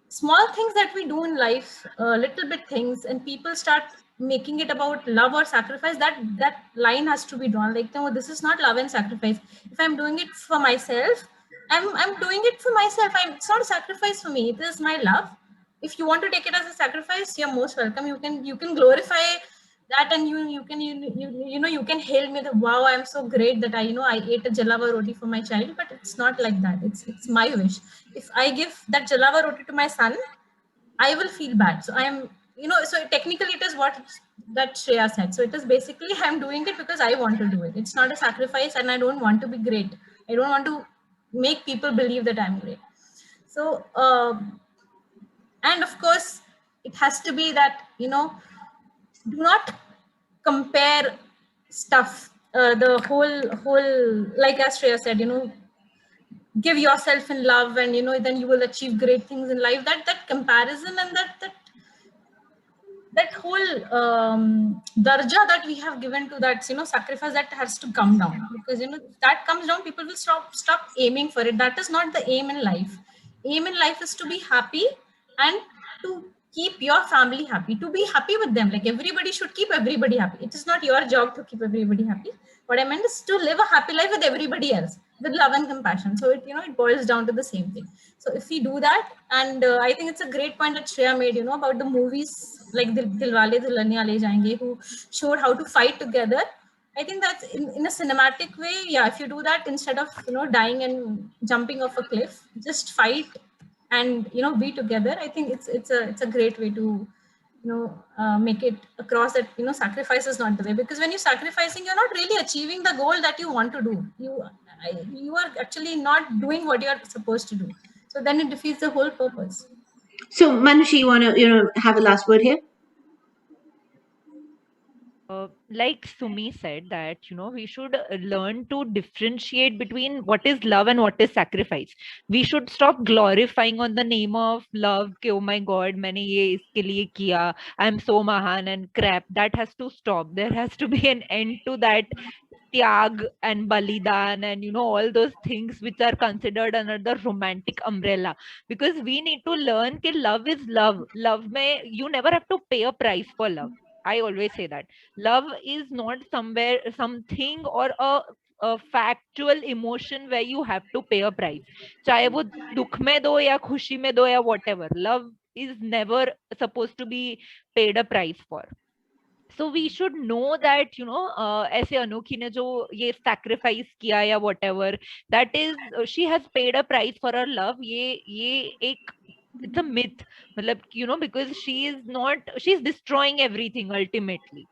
small things that we do in life, little bit things, and people start making it about love or sacrifice, that line has to be drawn. Like, no, this is not love and sacrifice. If I'm doing it for myself, I'm doing it for myself. It's not a sacrifice for me. It is my love. If you want to take it as a sacrifice, you're most welcome. You can glorify that, and you can hail me that, wow, I'm so great that I ate a jalawa roti for my child. But it's not like that. It's my wish. If I give that jalawa roti to my son, I will feel bad. So so technically it is what that Shreya said. So it is basically I'm doing it because I want to do it. It's not a sacrifice, and I don't want to be great. I don't want to make people believe that I'm great. So and of course it has to be that do not compare stuff. The whole like as Shreya said, give yourself in love, and then you will achieve great things in life. That comparison and that whole darja that we have given to that sacrifice, that has to come down, because that comes down, people will stop aiming for it. That is not the aim in life. Aim in life is to be happy and to keep your family happy, to be happy with them. Like, everybody should keep everybody happy. It is not your job to keep everybody happy. What I meant is to live a happy life with everybody else, with love and compassion. So it boils down to the same thing. So if we do that, and I think it's a great point that Shreya made, about the movies like Dilwale Dulhaniya Le Jayenge, who showed how to fight together. I think that's in a cinematic way. Yeah, if you do that, instead of dying and jumping off a cliff, just fight and be together. I think it's a great way to make it across that sacrifice is not the way, because when you're sacrificing, you're not really achieving the goal that you want to do. You are actually not doing what you're supposed to do, so then it defeats the whole purpose. So Manushi, you want to have a last word here? Like Sumi said, that we should learn to differentiate between what is love and what is sacrifice. We should stop glorifying on the name of love कि, oh my god, मैंने ये इसके लिए किया, I'm so mahan and crap. That has to stop. There has to be an end to that tyag and balidan and all those things which are considered under the romantic umbrella, because we need to learn that love is love. Love mein you never have to pay a price for love. I always say that love is not something or a factual emotion where you have to pay a price. चाहे वो दुख में दो या खुशी में दो या whatever. Love is never supposed to be paid a price for. So we should know that ऐसे अनोखी ने जो ये sacrifice किया या whatever, that is she has paid a price for her love. ये एक it's a myth, मतलब because she's destroying everything ultimately.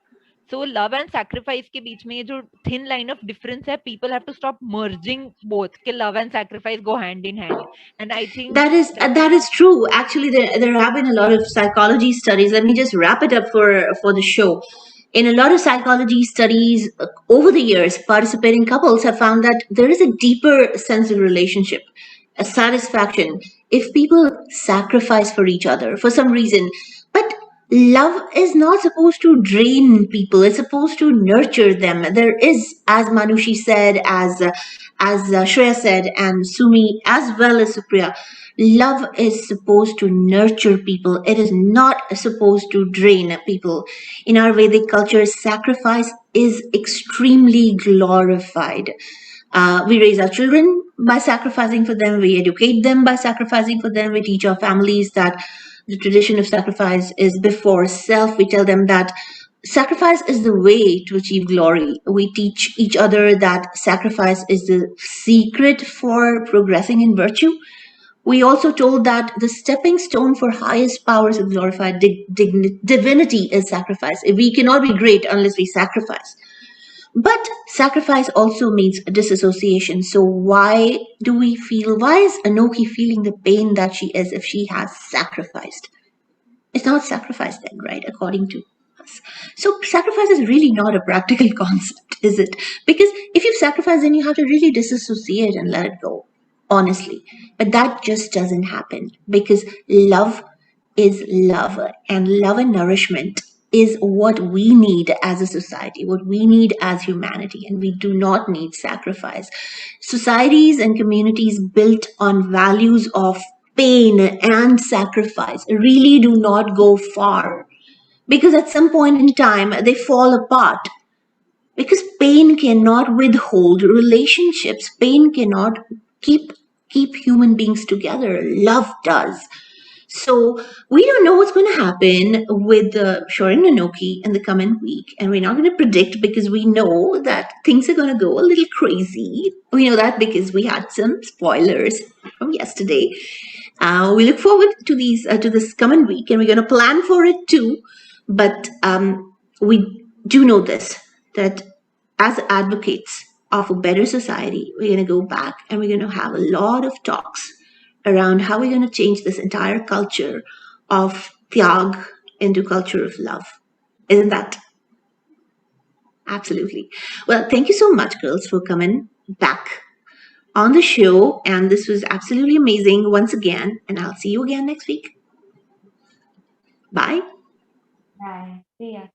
So love and sacrifice के बीच में ये जो thin line of difference है, people have to stop merging both कि love and sacrifice go hand in hand. And I think that is true. Actually, there have been a lot of psychology studies. Let me just wrap it up for the show. In a lot of psychology studies over the years, participating couples have found that there is a deeper sense of relationship, a satisfaction, if people sacrifice for each other for some reason. But love is not supposed to drain people, it's supposed to nurture them. There is, as Manushi said, as Shreya said, and Sumi, as well as Supriya, love is supposed to nurture people. It is not supposed to drain people. In our Vedic culture, sacrifice is extremely glorified. We raise our children by sacrificing for them. We educate them by sacrificing for them. We teach our families that the tradition of sacrifice is before self. We tell them that sacrifice is the way to achieve glory. We teach each other that sacrifice is the secret for progressing in virtue. We also told that the stepping stone for highest powers of glorified divinity is sacrifice. We cannot be great unless we sacrifice. But sacrifice also means disassociation. So why is Anokhi feeling the pain that she is if she has sacrificed? It's not sacrifice then, right? According to us. So sacrifice is really not a practical concept, is it? Because if you sacrifice, then you have to really disassociate and let it go, honestly. But that just doesn't happen because love is love, and love and nourishment is what we need as a society, what we need as humanity, and we do not need sacrifice. Societies and communities built on values of pain and sacrifice really do not go far, because at some point in time they fall apart, because pain cannot withhold relationships. Pain cannot keep human beings together. Love does. So we don't know what's going to happen with Shorin Nanoki in the coming week, and we're not going to predict because we know that things are going to go a little crazy. We know that because we had some spoilers from yesterday. We look forward to these to this coming week, and we're going to plan for it too. But we do know this, that as advocates of a better society, we're going to go back and we're going to have a lot of talks around how we're going to change this entire culture of tyag into culture of love. Isn't that? Absolutely. Well, thank you so much, girls, for coming back on the show. And this was absolutely amazing once again. And I'll see you again next week. Bye. Bye. See ya.